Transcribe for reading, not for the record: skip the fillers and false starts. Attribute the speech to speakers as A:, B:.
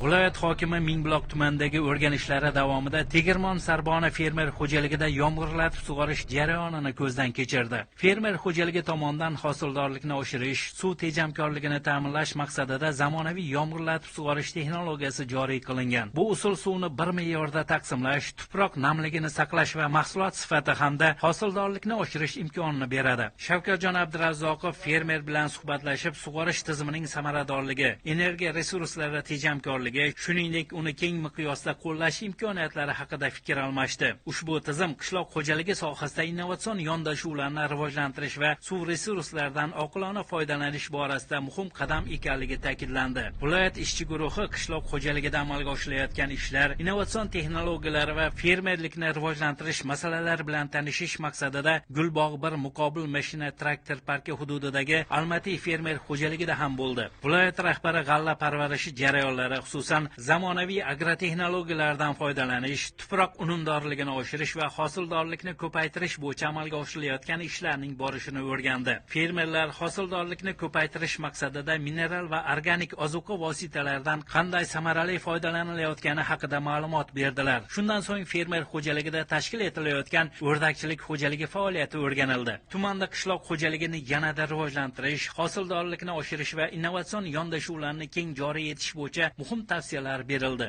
A: Viloyat hokimi Mingbuloq tumanidagi o'rganishlari davomida Tegirmon Sarbona fermer xo'jaligida yomg'irlatib sug'orish jarayonini ko'zdan kechirdi. Fermer xo'jaligi tomonidan hosildorlikni oshirish, suv tejamkorligini ta'minlash maqsadida zamonaviy yomg'irlatib sug'orish texnologiyasi joriy qilingan. Bu usul suvni bir me'yorda taqsimlash, tuproq namligini saqlash va mahsulot sifati hamda hosildorlikni oshirish imkonini beradi. Shavkatjon Abdurazzoqov fermer bilan suhbatlashib, sug'orish tizimining samaradorligi, energiya resurslari tejamkorligi, shuningdek uni keng miqyosda qo'llash imkoniyatlari haqida fikr almashdi. Ushbu tizim qishloq xo'jaligi sohasida innovatsion yondashuvlarni rivojlantirish va suv resurslaridan oqilona foydalanish borasida muhim qadam ekanligi ta'kidlandi. Viloyat ishchi guruhi qishloq xo'jaligida amalga oshirilayotgan ishlar, innovatsion texnologiyalar va fermerlikni rivojlantirish masalalari bilan tanishish maqsadida Gulbog' 1 muqobil mashina traktor parki hududidagi Almatiy fermer xo'jaligida ham bo'ldi. Viloyat rahbari g'alla parvarishi jarayonlari, xususan zamonaviy agrotexnologiyalardan foydalanish, tuproq unumdorligini oshirish va hosildorlikni ko'paytirish bo'yicha amalga oshirilayotgan ishlarning borishini o'rgandi. Fermerlar hosildorlikni ko'paytirish maqsadida mineral va organik ozuqa vositalaridan qanday samarali foydalanilayotgani haqida ma'lumot berdilar. Shundan so'ng fermer xo'jaligida tashkil etilayotgan o'rdakchilik xo'jaligi faoliyati o'rganildi. Tumanda qishloq xo'jaligini yanada rivojlantirish, hosildorlikni oshirish va innovatsion yondashuvlarni keng joriy etish bo'yicha muhim tavsiyalar berildi.